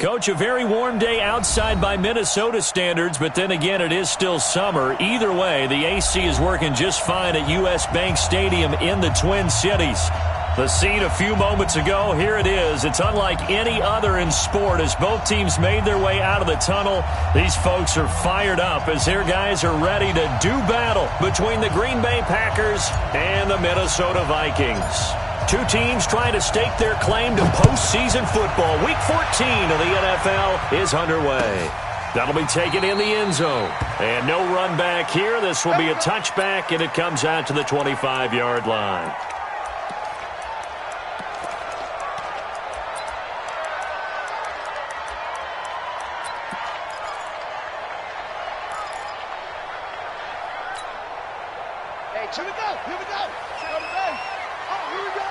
Coach, a very warm day outside by Minnesota standards, but then again, it is still summer. Either way, the AC is working just fine at U.S. Bank Stadium in the Twin Cities. The scene a few moments ago, here it is. It's unlike any other in sport as both teams made their way out of the tunnel. These folks are fired up as their guys are ready to do battle between the Green Bay Packers and the Minnesota Vikings. Two teams trying to stake their claim to postseason football. Week 14 of the NFL is underway. That'll be taken in the end zone. And no run back here. This will be a touchback, and it comes out to the 25-yard line. Hey, here we go. Here we go. Oh, here we go.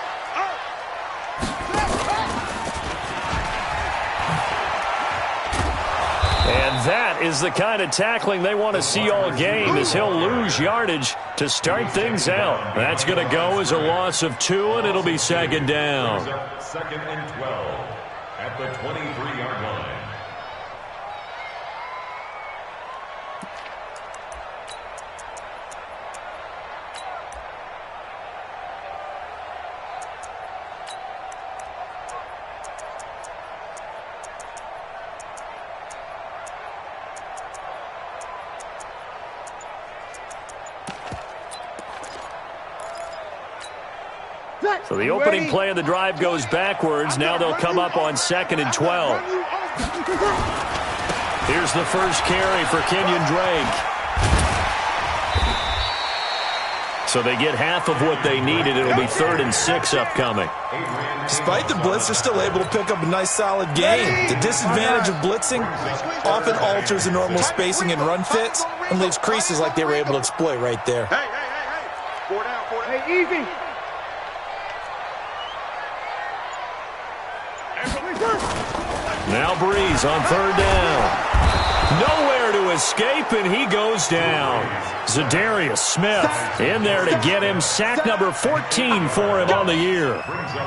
And that is the kind of tackling they want to see all game as he'll lose yardage to start things out. That's going to go as a loss of 2, and it'll be second down. Second and 12 at the 23-yard line. So the opening play of the drive goes backwards. Now they'll come up on second and 12. Here's the first carry for Kenyon Drake. So they get half of what they needed. It'll be 3rd and 6 upcoming. Despite the blitz, they're still able to pick up a nice solid gain. The disadvantage of blitzing often alters the normal spacing and run fits and leaves creases like they were able to exploit right there. Hey. 4 down. Hey, easy. Now Breeze on 3rd down. Nowhere to escape, and he goes down. Zadarius Smith in there to get him. Sack number 14 for him on the year.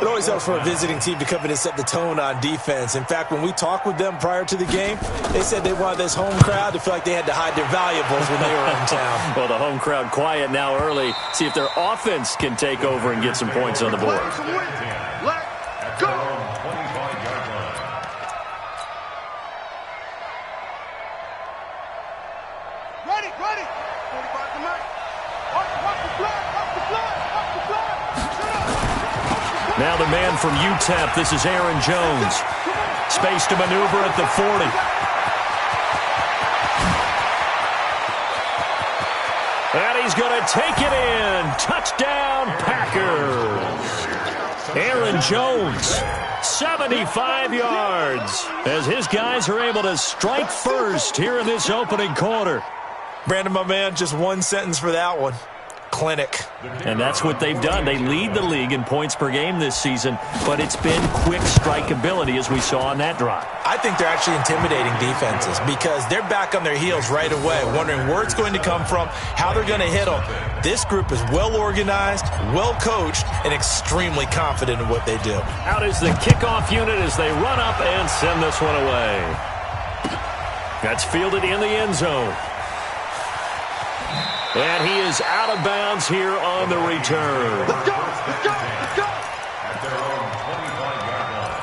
It always helps for a visiting team to come in and set the tone on defense. In fact, when we talked with them prior to the game, they said they wanted this home crowd to feel like they had to hide their valuables when they were in town. Well, the home crowd quiet now early. See if their offense can take over and get some points on the board. Let's go. Ready. 45 to Mike. Off the fly. Now the man from UTEP, this is Aaron Jones. Space to maneuver at the 40. And he's going to take it in. Touchdown, Packers. Aaron Jones, 75 yards, as his guys are able to strike first here in this opening quarter. Brandon, my man, just one sentence for that one. Clinic. And that's what they've done. They lead the league in points per game this season, but it's been quick strikeability as we saw on that drive. I think they're actually intimidating defenses because they're back on their heels right away, wondering where it's going to come from, how they're going to hit them. This group is well organized, well coached, and extremely confident in what they do. Out is the kickoff unit as they run up and send this one away. That's fielded in the end zone. And he is out of bounds here on the return. Let's go. At their own 25-yard line.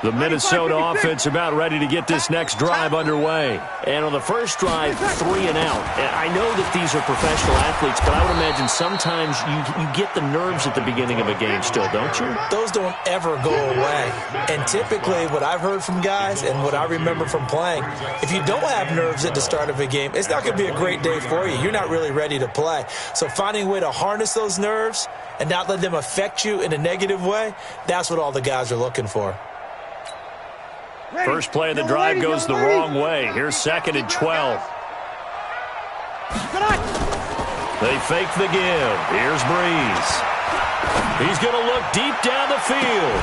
The Minnesota offense about ready to get this next drive underway. And on the first drive, 3 and out. And I know that these are professional athletes, but I would imagine sometimes you get the nerves at the beginning of a game still, don't you? Those don't ever go away. And typically what I've heard from guys and what I remember from playing, if you don't have nerves at the start of a game, it's not going to be a great day for you. You're not really ready to play. So finding a way to harness those nerves and not let them affect you in a negative way, that's what all the guys are looking for. First play of the drive goes the wrong way. Here's 2nd and 12. They fake the give. Here's Breeze. He's going to look deep down the field.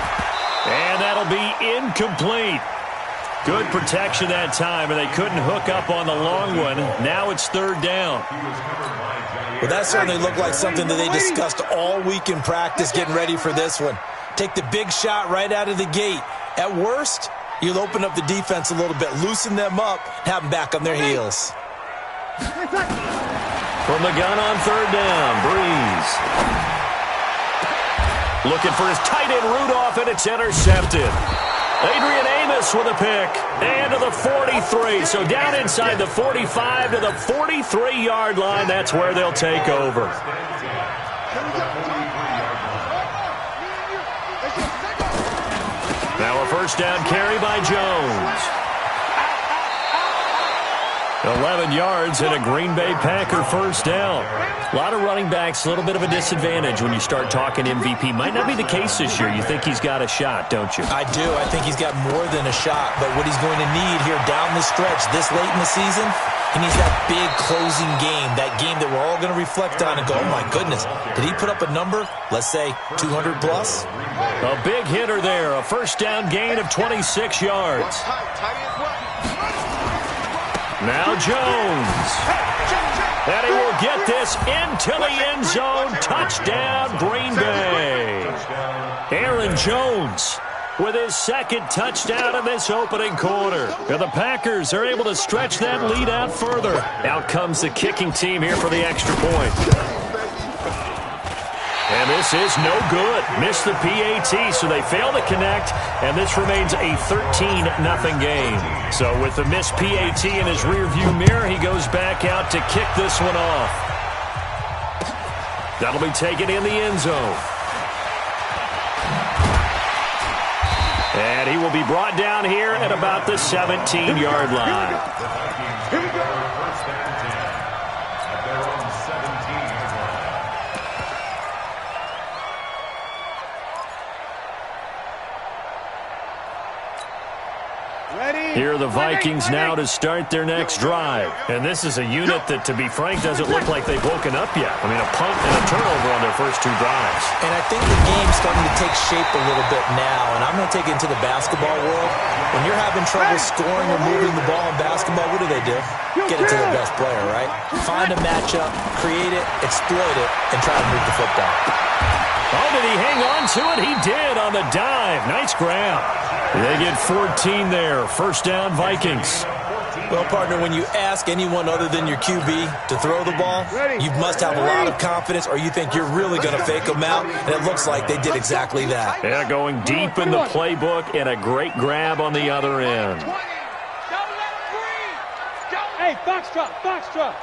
And that'll be incomplete. Good protection that time, and they couldn't hook up on the long one. Now it's third down. Well, that certainly looked like something that they discussed all week in practice getting ready for this one. Take the big shot right out of the gate. At worst, you'll open up the defense a little bit, loosen them up, have them back on their heels. From the gun on third down, Breeze. Looking for his tight end Rudolph, and it's intercepted. Adrian Amos with a pick. And to the 43. So down inside the 45 to the 43-yard line. That's where they'll take over. Now a first down carry by Jones. 11 yards and a Green Bay Packer first down. A lot of running backs, a little bit of a disadvantage when you start talking MVP. Might not be the case this year. You think he's got a shot, don't you? I do. I think he's got more than a shot. But what he's going to need here down the stretch this late in the season, he needs that big closing game, that game that we're all going to reflect on and go, oh, my goodness, did he put up a number, let's say, 200 plus? A big hitter there, a first down gain of 26 yards. Now Jones. And he will get this into the end zone. Touchdown, Green Bay. Aaron Jones with his second touchdown in this opening quarter. And the Packers are able to stretch that lead out further. Out comes the kicking team here for the extra point. And this is no good. Missed the PAT, so they fail to connect, and this remains a 13-0 game. So with the missed PAT in his rearview mirror, he goes back out to kick this one off. That'll be taken in the end zone. And he will be brought down here at about the 17-yard line. Here we go. Here are the Vikings now to start their next drive. And this is a unit that, to be frank, doesn't look like they've woken up yet. I mean, a punt and a turnover on their first two drives. And I think the game's starting to take shape a little bit now. And I'm going to take it into the basketball world. When you're having trouble scoring or moving the ball in basketball, what do? Get it to the best player, right? Find a matchup, create it, exploit it, and try to move the football. Oh, did he hang on to it? He did on the dive. Nice grab. They get 14 there. First down, Vikings. Well, partner, when you ask anyone other than your QB to throw the ball, you must have a lot of confidence, or you think you're really going to fake them out, and it looks like they did exactly that. Yeah, going deep in the playbook, and a great grab on the other end. Hey, foxtrot, foxtrot.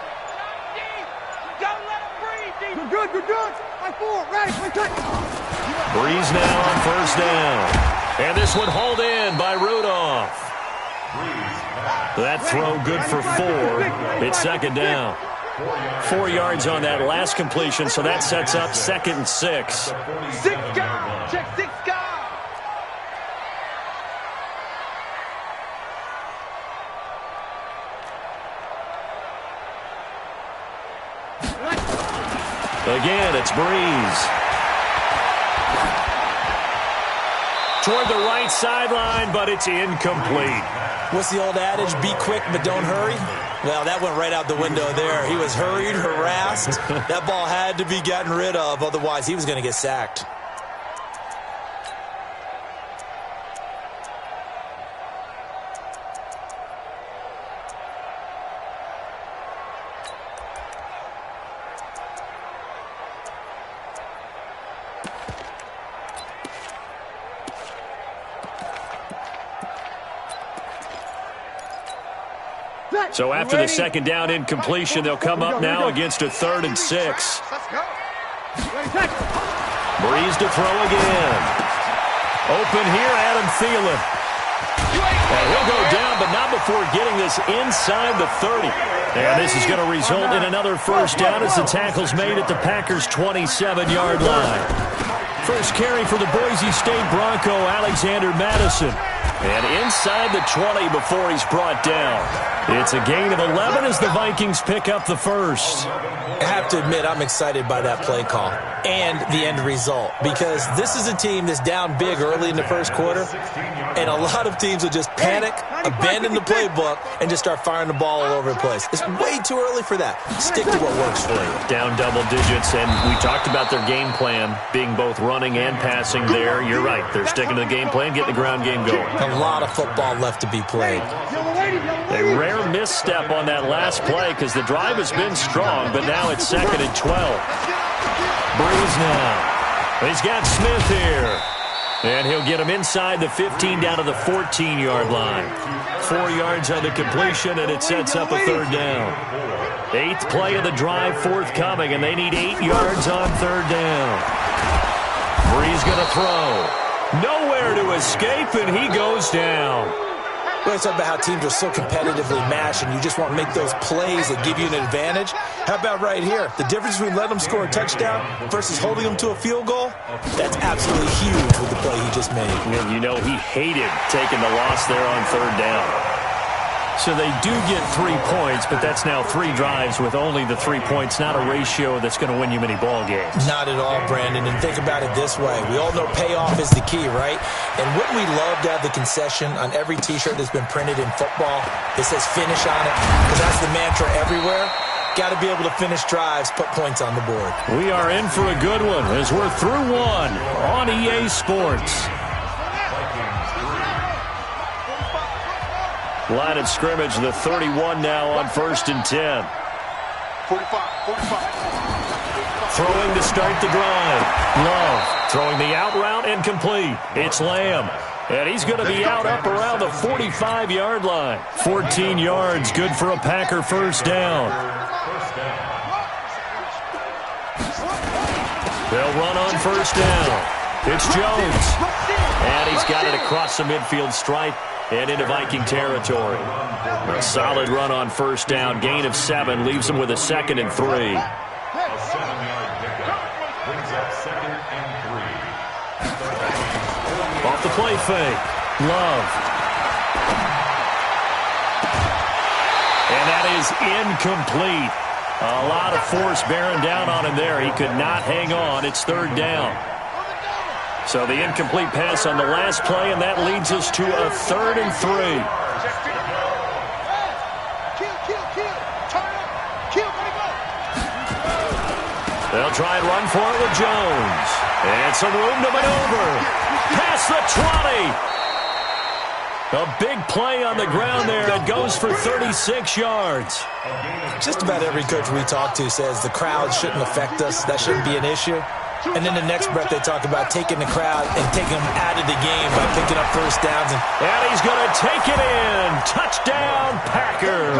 Don't let him breathe. Good, good, good. Like four, ready, Breeze now on first down. And this one hauled in by Rudolph. That throw good for 4. It's second down. 4 yards on that last completion, so that sets up 2nd and 6. 6 guys. Check 6 guys. Again, it's Breeze. Toward the right sideline, but it's incomplete. What's the old adage? Be quick, but don't hurry? Well, that went right out the window there. He was hurried, harassed. That ball had to be gotten rid of, otherwise he was going to get sacked. So after the second down incompletion, they'll come up now against a 3rd and 6. Let's go. Breeze to throw again. Open here, Adam Thielen. And he'll go down, but not before getting this inside the 30. And this is going to result in another first down as the tackle's made at the Packers' 27-yard line. First carry for the Boise State Bronco, Alexander Madison. And inside the 20 before he's brought down. It's a gain of 11 as the Vikings pick up the first. Having have to admit I'm excited by that play call and the end result, because this is a team that's down big early in the first quarter, and a lot of teams will just panic, abandon the playbook, and just start firing the ball all over the place. It's way too early for that. Stick to what works for you. Down double digits, and we talked about their game plan being both running and passing there. You're right. They're sticking to the game plan, getting the ground game going. A lot of football left to be played. A rare misstep on that last play because the drive has been strong, but now it's 2nd and 12. Breeze now. He's got Smith here. And he'll get him inside the 15 down to the 14-yard line. 4 yards on the completion, and it sets up a 3rd down. 8th play of the drive forthcoming, and they need 8 yards on 3rd down. Breeze going to throw. Nowhere to escape, and he goes down. We always talk about how teams are so competitively matched, and you just want to make those plays that give you an advantage. How about right here? The difference between letting them score a touchdown versus holding them to a field goal, that's absolutely huge with the play he just made. And you know he hated taking the loss there on 3rd down. So they do get 3 points, but that's now 3 drives with only the 3 points, not a ratio that's going to win you many ball games. Not at all, Brandon. And think about it this way. We all know payoff is the key, right? And wouldn't we love to have the concession on every T-shirt that's been printed in football that says finish on it? Because that's the mantra everywhere. Got to be able to finish drives, put points on the board. We are in for a good one as we're through one on EA Sports. Line of scrimmage, the 31 now on 1st and 10. 45. Throwing to start the drive. Love throwing the out route and complete. It's Lamb. And he's going to be out up around the 45-yard line. 14 yards, good for a Packer 1st down. They'll run on 1st down. It's Jones. And he's got it across the midfield stripe and into Viking territory. A solid run on 1st down. Gain of 7 leaves him with a 2nd and 3. A 7-yard pickup brings up 2nd and 3. Off the play fake. Love. And that is incomplete. A lot of force bearing down on him there. He could not hang on. It's 3rd down. So the incomplete pass on the last play, and that leads us to a 3rd and 3. They'll try and run for it with Jones. And some room to maneuver. Past the 20. A big play on the ground there. It goes for 36 yards. Just about every coach we talk to says the crowd shouldn't affect us. That shouldn't be an issue. And then the next breath they talk about taking the crowd and taking them out of the game by picking up 1st downs. And he's going to take it in. Touchdown, Packers.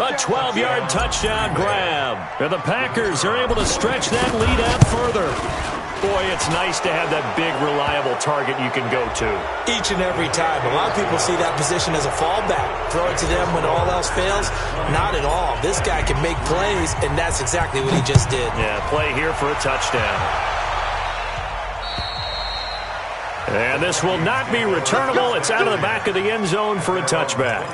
A 12-yard touchdown grab. And the Packers are able to stretch that lead out further. Boy, it's nice to have that big, reliable target you can go to. Each and every time. A lot of people see that position as a fallback. Throw it to them when all else fails. Not at all. This guy can make plays, and that's exactly what he just did. Yeah, play here for a touchdown. And this will not be returnable. It's out of the back of the end zone for a touchback.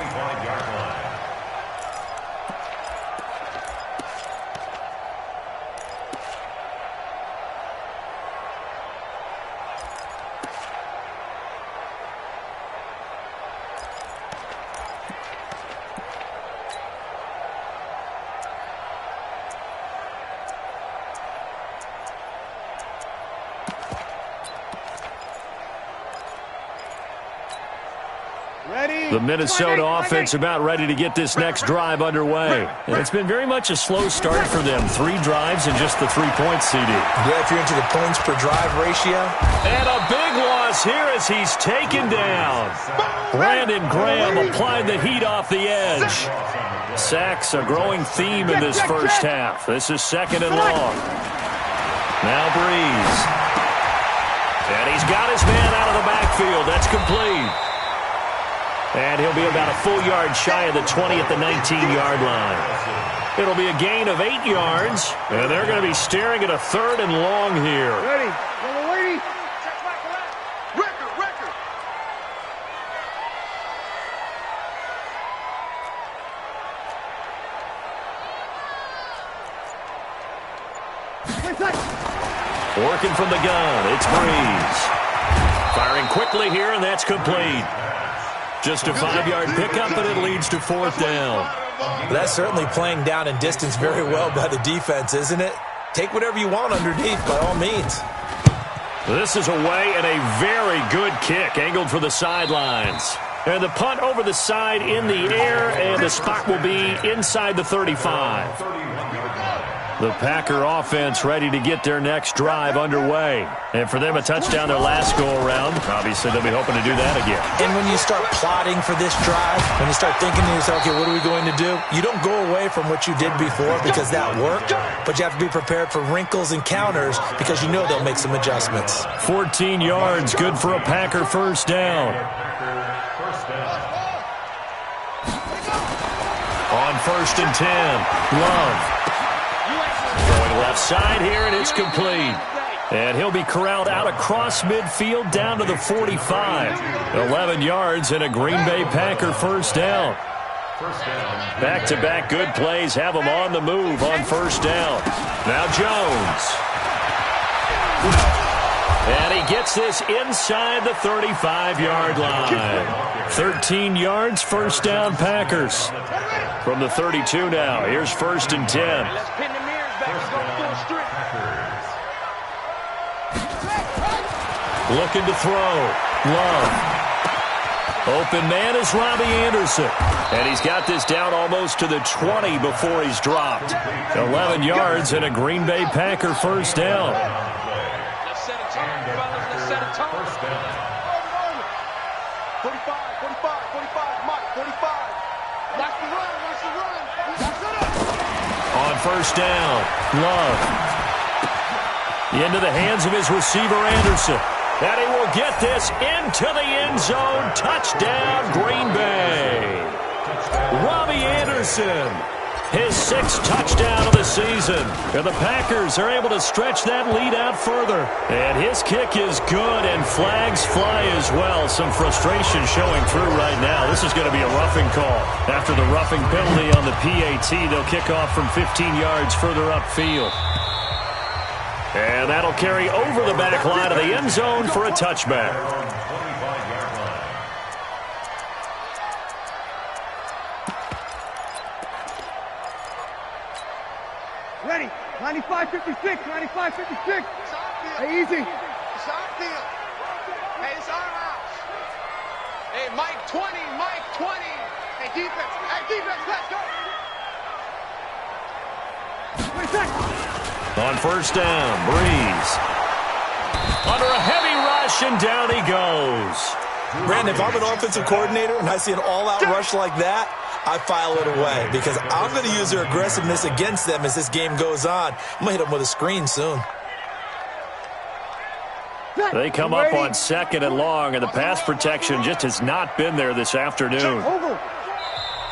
The Minnesota offense about ready to get this next drive underway. And it's been very much a slow start for them. 3 drives and just the 3 points, CD. Yeah, if you're into the points per drive ratio. And a big loss here as he's taken down. Brandon Graham applied the heat off the edge. Sacks a growing theme in this first half. This is 2nd and long. Now Breeze. And he's got his man out of the backfield. That's complete. And he'll be about a full yard shy of the 20 at the 19-yard line. It'll be a gain of 8 yards, and they're going to be staring at a 3rd and long here. Ready. Yellow lady. Record. looking from the gun. It's Breeze. Firing quickly here, and that's complete. Just a 5-yard pickup, and it leads to 4th down. That's certainly playing down and distance very well by the defense, isn't it? Take whatever you want underneath, by all means. This is away and a very good kick, angled for the sidelines. And the punt over the side in the air, and the spot will be inside the 35. The Packer offense ready to get their next drive underway. And for them, a touchdown their last go-around. Obviously, they'll be hoping to do that again. And when you start plotting for this drive, when you start thinking to yourself, okay, what are we going to do? You don't go away from what you did before because that worked, but you have to be prepared for wrinkles and counters because you know they'll make some adjustments. 14 yards, good for a Packer first down. On 1st and 10, Love. Throwing left side here, and it's complete. And he'll be corralled out across midfield down to the 45. 11 yards and a Green Bay Packer first down. Back-to-back good plays have him on the move on first down. Now Jones. And he gets this inside the 35-yard line. 13 yards, first down Packers. From the 32 now, here's 1st and 10. Looking to throw. Love. Open man is Robbie Anderson. And he's got this down almost to the 20 before he's dropped. 11 yards and a Green Bay Packer first down. Let's set a tone, fellas. Let's set a tone. 45, 45, 45, Mike, 45. Watch the run, watch the run. That's it. On first down, Love. Into the hands of his receiver, Anderson. And he will get this into the end zone. Touchdown, Green Bay. Robbie Anderson, his 6th touchdown of the season. And the Packers are able to stretch that lead out further. And his kick is good, and flags fly as well. Some frustration showing through right now. This is going to be a roughing call. After the roughing penalty on the PAT, they'll kick off from 15 yards further upfield. And that'll carry over the back line of the end zone for a touchback. Ready. 95-56, 95-56. Hey, easy. It's our field. Hey, it's our house. Hey, Mike 20, Mike 20. Hey, defense. Hey, defense, let's go. 20 seconds. On first down, Breeze. Under a heavy rush, and down he goes. Brandon, if I'm an offensive coordinator and I see an all-out rush like that, I file it away because I'm going to use their aggressiveness against them as this game goes on. I'm going to hit them with a screen soon. They come up on 2nd and long, and the pass protection just has not been there this afternoon.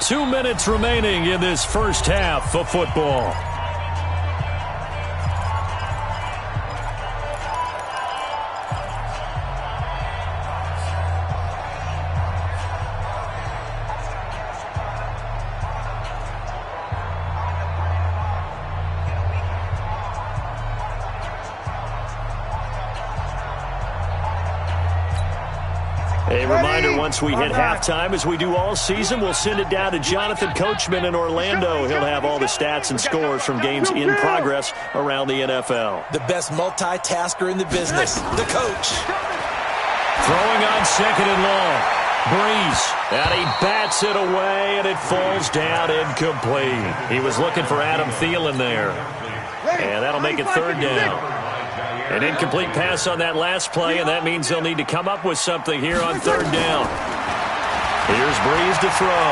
2 minutes remaining in this first half of football. A reminder, once we hit halftime, as we do all season, we'll send it down to Jonathan Coachman in Orlando. He'll have all the stats and scores from games in progress around the NFL. The best multitasker in the business, the coach. Throwing on 2nd and long. Breeze. And he bats it away, and it falls down incomplete. He was looking for Adam Thielen there. And that'll make it 3rd down. An incomplete pass on that last play, and that means they'll need to come up with something here on 3rd down. Here's Breeze to throw.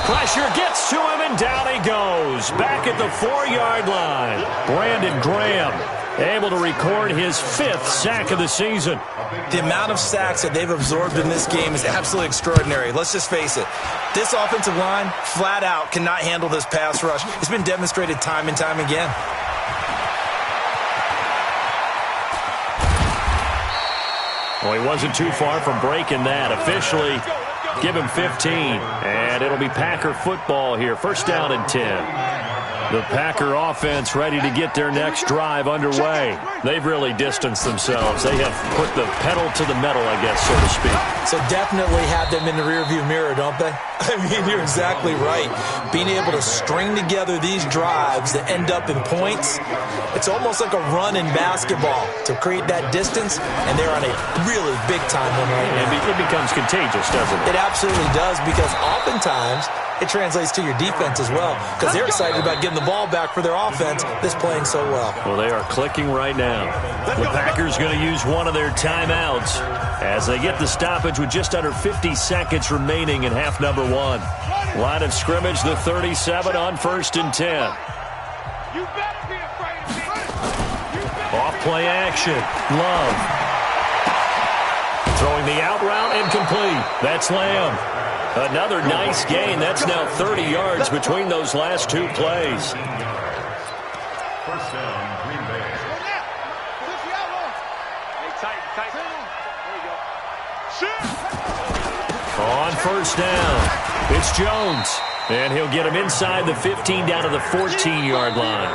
Pressure gets to him, and down he goes. Back at the 4-yard line. Brandon Graham able to record his 5th sack of the season. The amount of sacks that they've absorbed in this game is absolutely extraordinary. Let's just face it. This offensive line, flat out, cannot handle this pass rush. It's been demonstrated time and time again. Well, he wasn't too far from breaking that. Officially, give him 15. And it'll be Packer football here. First down and 10. The Packer offense ready to get their next drive underway. They've really distanced themselves. They have put the pedal to the metal, I guess, so to speak. So definitely have them in the rearview mirror, don't they? I mean, you're exactly right. Being able to string together these drives that end up in points, it's almost like a run in basketball to create that distance, and they're on a really big-time one right now. It becomes contagious, doesn't it? It absolutely does, because oftentimes it translates to your defense as well, because they're excited about getting the ball back for their offense that's playing so well. Well, they are clicking right now. The Packers going to use one of their timeouts as they get the stoppage with just under 50 seconds remaining in half number one. Line of scrimmage, the 37 on 1st and 10. You better be afraid of me. Off play action. Love. Throwing the out route and complete. That's Lamb. Another nice gain. That's now 30 yards between those last two plays. First down, Green Bay. On first down, it's Jones. And he'll get him inside the 15 down to the 14-yard line.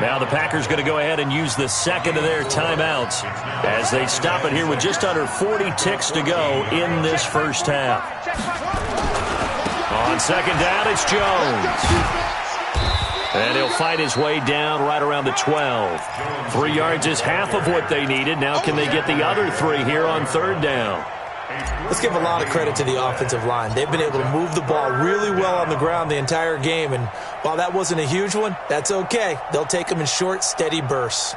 Now the Packers going to go ahead and use the second of their timeouts as they stop it here with just under 40 ticks to go in this first half. On second down, it's Jones. And he'll fight his way down right around the 12. 3 yards is half of what they needed. Now can they get the other 3 here on third down? Let's give a lot of credit to the offensive line. They've been able to move the ball really well on the ground the entire game. And while that wasn't a huge one, that's okay. They'll take them in short, steady bursts.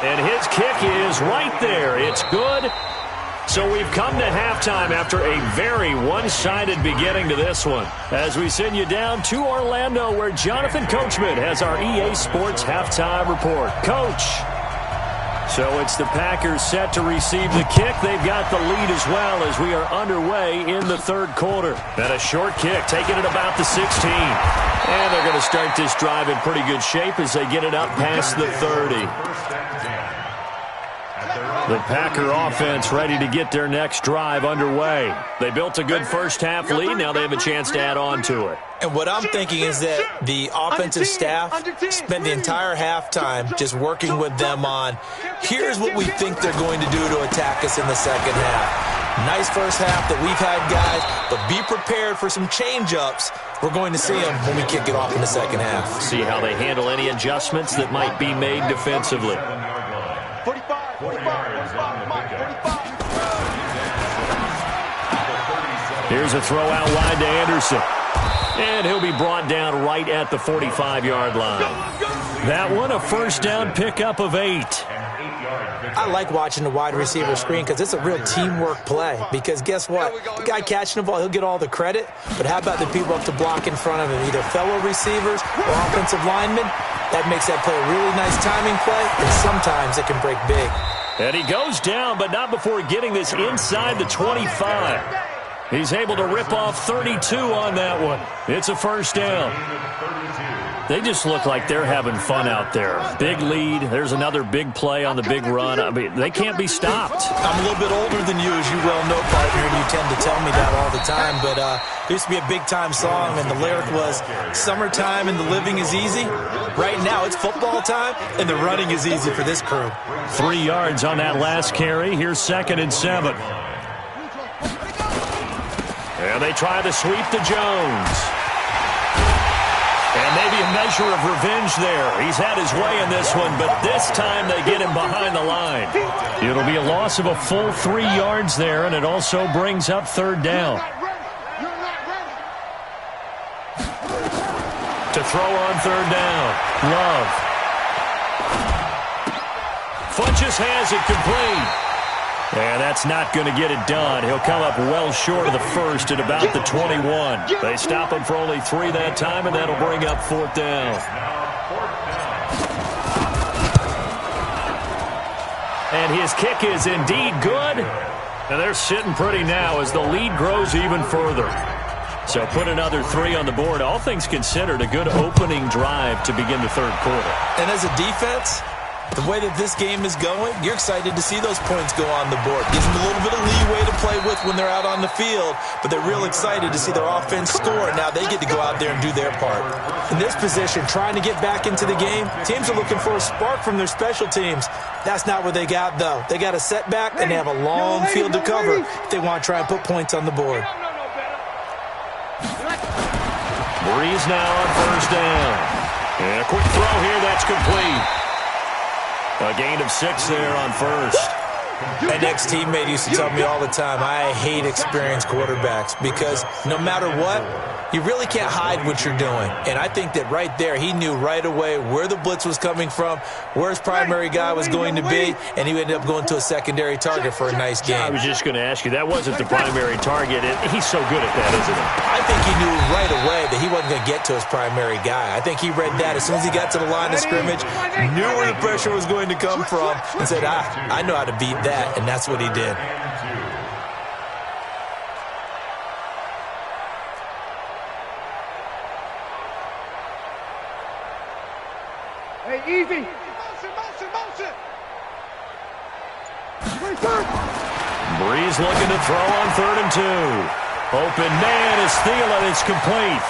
And his kick is right there. It's good. So we've come to halftime after a very one-sided beginning to this one. As we send you down to Orlando, where Jonathan Coachman has our EA Sports halftime report. Coach. So it's the Packers set to receive the kick. They've got the lead as well as we are underway in the third quarter. And a short kick, taking it about the 16. And they're going to start this drive in pretty good shape as they get it up past the 30. The Packer offense ready to get their next drive underway. They built a good first half lead. Now they have a chance to add on to it. And what I'm thinking is that the offensive staff spent the entire halftime just working with them on, here's what we think they're going to do to attack us in the second half. Nice first half that we've had, guys, but be prepared for some change-ups. We're going to see them when we kick it off in the second half. See how they handle any adjustments that might be made defensively. 45. Here's a throw out wide to Anderson. And he'll be brought down right at the 45-yard line. That one, a first down pickup of 8. I like watching the wide receiver screen because it's a real teamwork play. Because guess what? The guy catching the ball, he'll get all the credit. But how about the people up to block in front of him, either fellow receivers or offensive linemen? That makes that play a really nice timing play, and sometimes it can break big. And he goes down, but not before getting this inside the 25. He's able to rip off 32 on that one. It's a first down. They just look like they're having fun out there. Big lead. There's another big play on the big run. I mean, they can't be stopped. I'm a little bit older than you, as you well know, partner, and you tend to tell me that all the time. But there used to be a big-time song, and the lyric was, summertime and the living is easy. Right now, it's football time, and the running is easy for this crew. 3 yards on that last carry. Here's 2nd and 7. And they try to sweep to Jones. And maybe a measure of revenge there. He's had his way in this one, but this time they get him behind the line. It'll be a loss of a full 3 yards there, and it also brings up third down. To throw on third down, Love. Funches has it complete. And that's not going to get it done. He'll come up well short of the first at about the 21. They stop him for only 3 that time, and that'll bring up 4th down. And his kick is indeed good. And they're sitting pretty now as the lead grows even further. So put another 3 on the board. All things considered, a good opening drive to begin the third quarter. And as a defense, The way that this game is going, you're excited to see those points go on the board. Gives them a little bit of leeway to play with when they're out on the field, but they're real excited to see their offense score, and now they get to go out there and do their part. In this position, trying to get back into the game, teams are looking for a spark from their special teams. That's not what they got, though. They got a setback, and they have a long field to cover if they want to try and put points on the board. Breeze now on first down. And a quick throw here, that's complete. A gain of 6 there on first. An ex-teammate used to tell me all the time, I hate experienced quarterbacks because no matter what, you really can't hide what you're doing. And I think that right there, he knew right away where the blitz was coming from, where his primary guy was going to be, and he ended up going to a secondary target for a nice game. I was just going to ask you, that wasn't the primary target. He's so good at that, isn't he? I think he knew right away that he wasn't going to get to his primary guy. I think he read that as soon as he got to the line of scrimmage, knew where the pressure was going to come from, and said, I know how to beat that, and that's what he did. Hey, easy. Motion. Breeze looking to throw on 3rd and 2. Open man is Thielen. It's complete.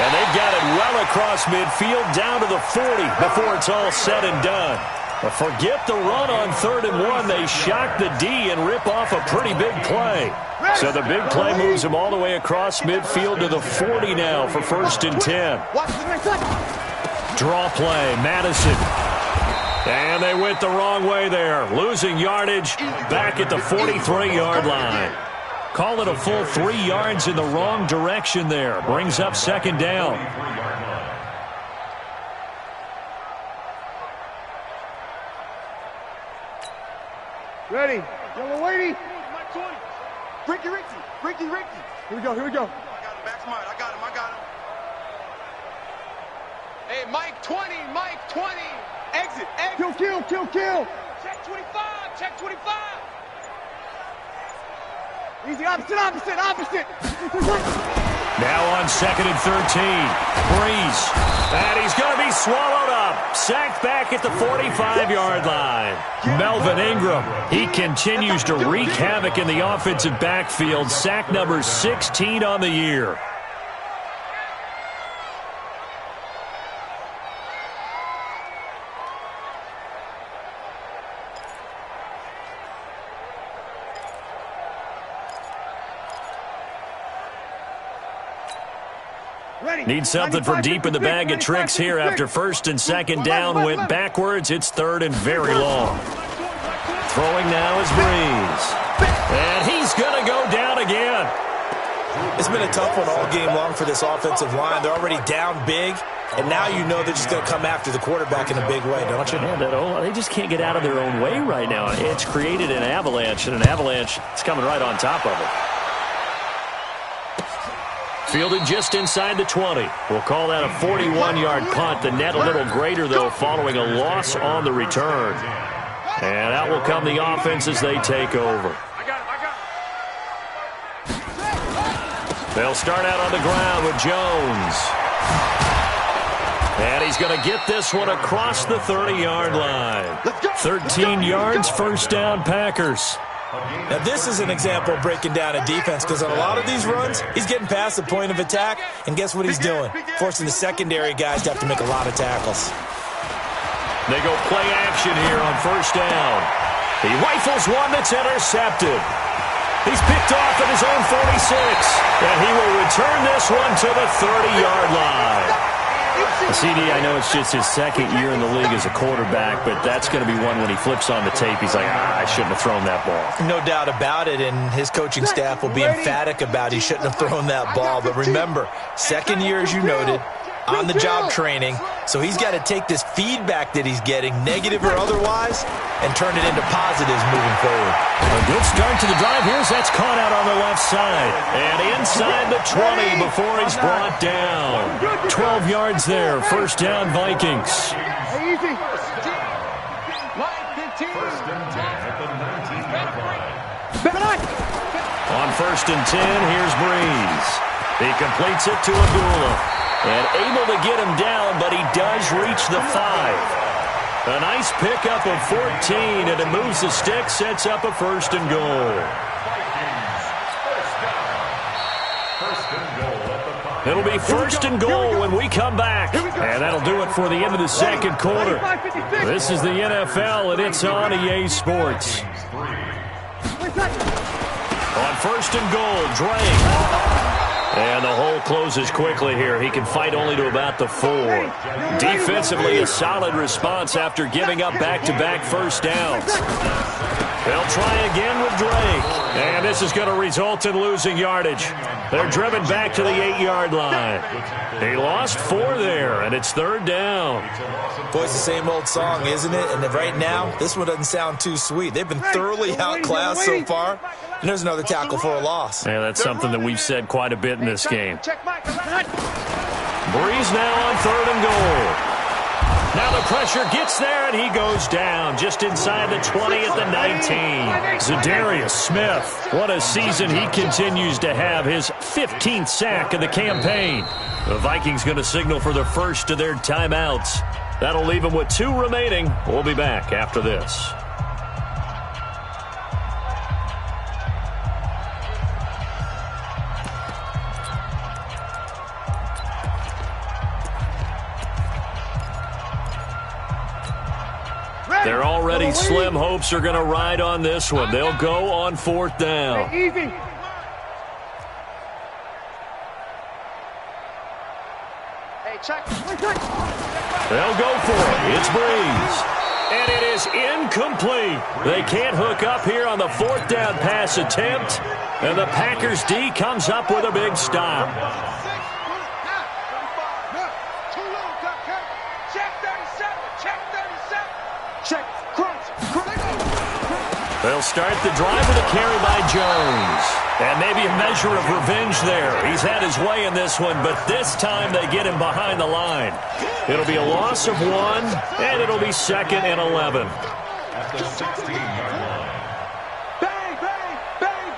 And they've got it well across midfield down to the 40 before it's all said and done. But forget the run on 3rd and 1. They shock the D and rip off a pretty big play. So the big play moves them all the way across midfield to the 40 now for 1st and 10. Draw play, Madison. And they went the wrong way there. Losing yardage back at the 43-yard line. Call it a full 3 yards in the wrong direction there. Brings up 2nd down. Ready. Yellow lady. Mike 20. Ricky. Here we go. I got him. Back smart. I got him. Hey, Mike 20. Exit. Kill. Check 25. Easy, opposite. Now on 2nd and 13. Breeze. And he's going to be swallowed up. Sacked back at the 45-yard line. Melvin Ingram. He continues to wreak havoc in the offensive backfield. Sack number 16 on the year. Need something from deep in the bag of tricks here after 1st and 2nd down went backwards. It's 3rd and very long. Throwing now is Breeze. And he's going to go down again. It's been a tough one all game long for this offensive line. They're already down big, and now you know they're just going to come after the quarterback in a big way, don't you? Yeah, they just can't get out of their own way right now. It's created an avalanche, and an avalanche is coming right on top of it. Fielded just inside the 20. We'll call that a 41-yard punt. The net a little greater, though, following a loss on the return. And out will come the offense as they take over. They'll start out on the ground with Jones. And he's going to get this one across the 30-yard line. 13 yards, 1st down, Packers. Now, this is an example of breaking down a defense because on a lot of these runs, he's getting past the point of attack, and guess what he's doing? Forcing the secondary guys to have to make a lot of tackles. They go play action here on 1st down. He rifles one that's intercepted. He's picked off at his own 46, and he will return this one to the 30-yard line. CD, I know it's just his 2nd year in the league as a quarterback, but that's going to be one when he flips on the tape. He's like, I shouldn't have thrown that ball. No doubt about it, and his coaching staff will be emphatic about he shouldn't have thrown that ball. But remember, 2nd year, as you noted, on-the-job training, so he's got to take this feedback that he's getting, negative or otherwise, and turn it into positives moving forward. A good start to the drive. Here's that's caught out on the left side. And inside the 20 before he's brought down. 12 yards there. 1st down, Vikings. Easy. First and 10 at the 19-yard line. On 1st and 10, here's Breeze. He completes it to Abdullah. And able to get him down, but he does reach the 5. A nice pickup of 14, and it moves the stick, sets up a 1st and goal. It'll be 1st and goal when we come back. And that'll do it for the end of the 2nd quarter. This is the NFL, and it's on EA Sports. On 1st and goal, Drake. And the hole closes quickly here. He can fight only to about the 4. Defensively, a solid response after giving up back-to-back first downs. They'll try again with Drake. And this is going to result in losing yardage. They're driven back to the 8-yard line. He lost 4 there, and it's 3rd down. Boy, it's the same old song, isn't it? And right now, this one doesn't sound too sweet. They've been thoroughly outclassed so far. And there's another tackle for a loss. Yeah, that's something that we've said quite a bit in this game. Breeze now on 3rd and goal. Now the pressure gets there, and he goes down just inside the 20 at the 19. Zadarius Smith, what a season he continues to have, his 15th sack of the campaign. The Vikings going to signal for the first of their timeouts. That'll leave them with 2 remaining. We'll be back after this. Their already slim hopes are going to ride on this one. They'll go on 4th down. Easy. Hey, check. They'll go for it. It's Breeze. And it is incomplete. They can't hook up here on the 4th down pass attempt. And the Packers D comes up with a big stop. They'll start the drive with a carry by Jones. And maybe a measure of revenge there. He's had his way in this one, but this time they get him behind the line. It'll be a loss of 1, and it'll be 2nd and 11. At the 16-yard line. Bang, bang, bang,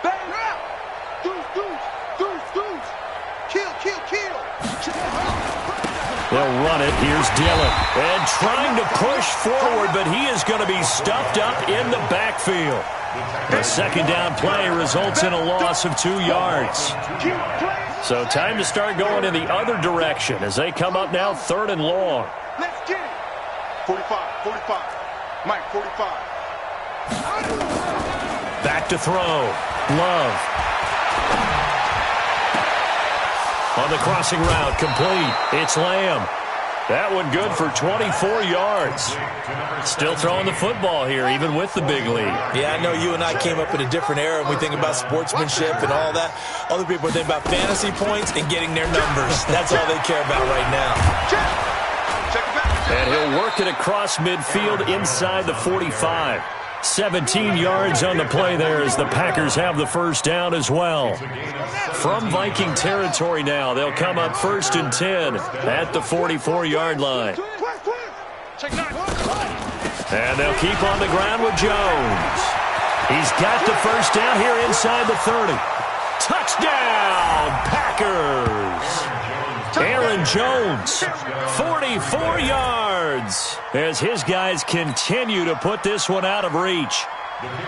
bang, bang. Deuce, deuce, deuce, deuce. Kill, kill, kill. They'll run it. Here's Dillon. And trying to push forward, but he is going to be stuffed up in the backfield. The 2nd down play results in a loss of 2 yards. So time to start going in the other direction as they come up now 3rd and long. Let's get it. 45, 45. Mike, 45. Back to throw. Love. On the crossing route, complete. It's Lamb. That one good for 24 yards. Still throwing the football here, even with the big lead. Yeah, I know you and I came up in a different era, and we think about sportsmanship and all that. Other people think about fantasy points and getting their numbers. That's all they care about right now. And he'll work it across midfield inside the 45. 17 yards on the play there as the Packers have the 1st down as well. From Viking territory now, they'll come up 1st and 10 at the 44-yard line. And they'll keep on the ground with Jones. He's got the 1st down here inside the 30. Touchdown, Packers! Aaron Jones, 44 yards, as his guys continue to put this one out of reach.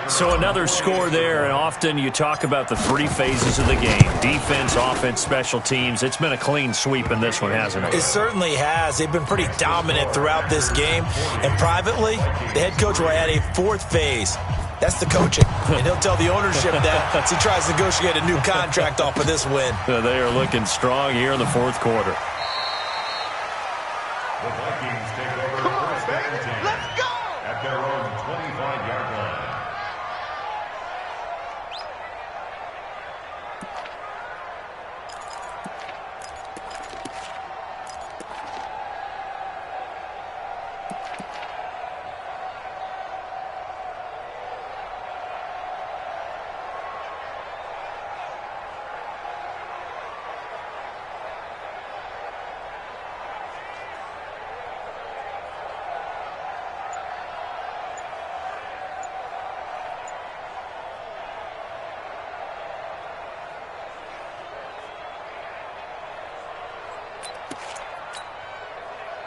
So another score there, and often you talk about the 3 phases of the game. Defense, offense, special teams. It's been a clean sweep in this one, hasn't it? It certainly has. They've been pretty dominant throughout this game. And privately, the head coach will add a 4th phase. That's the coaching. And he'll tell the ownership that as he tries to negotiate a new contract off of this win. They are looking strong here in the 4th quarter. The Vikings take over 1st and 10. Let's go! At their own 25-yard line.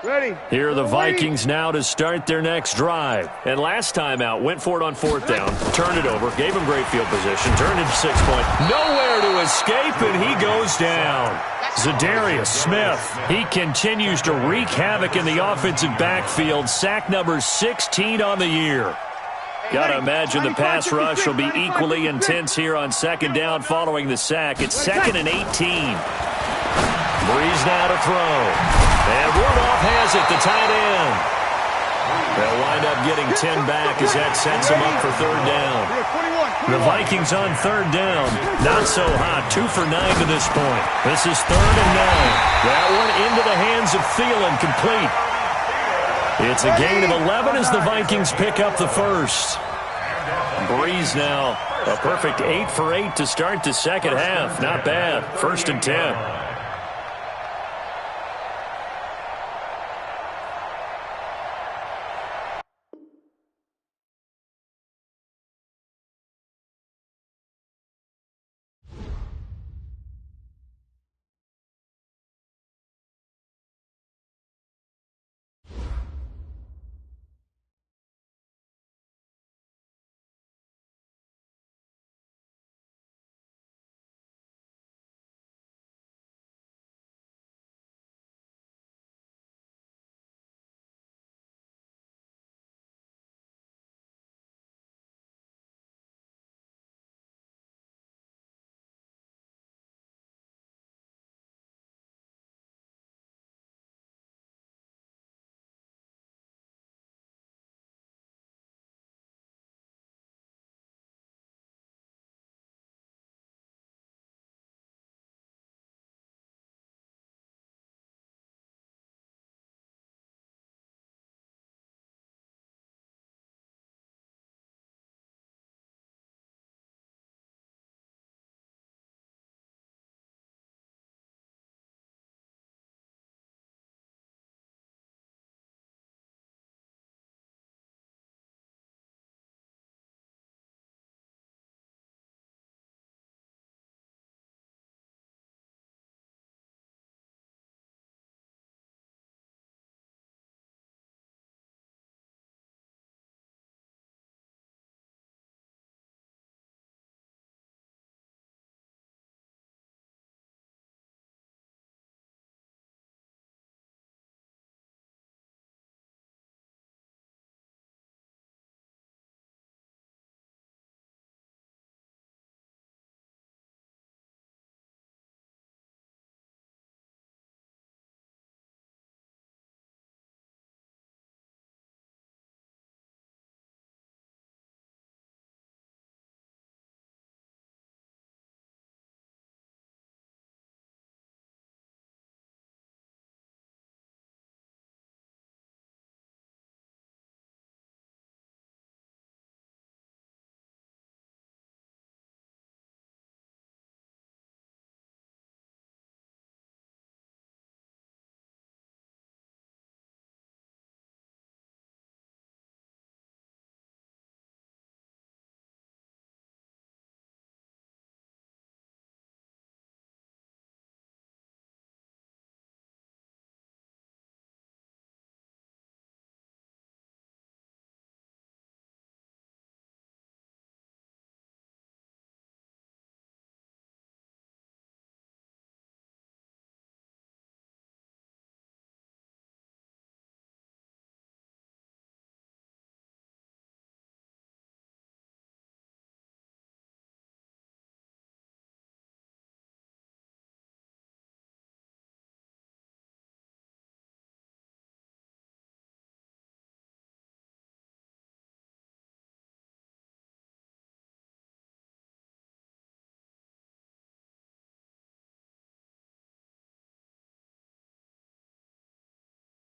Ready. Here are the Vikings now to start their next drive. And last time out, went for it on 4th down, turned it over, gave him great field position, turned it to 6 point. Nowhere to escape, and he goes down. Zadarius Smith, he continues to wreak havoc in the offensive backfield. Sack number 16 on the year. Got to imagine the pass rush will be equally intense here on 2nd down following the sack. It's 2nd and 18. Breeze now to throw. And Rudolph has it, the tight end. They'll wind up getting 10 back as that sets them up for 3rd down. The Vikings on 3rd down. Not so hot. 2 for 9 to this point. This is 3rd and 9. That one into the hands of Thielen, complete. It's a gain of 11 as the Vikings pick up the first. Breeze now, a perfect 8 for 8 to start the second half. Not bad. 1st and 10.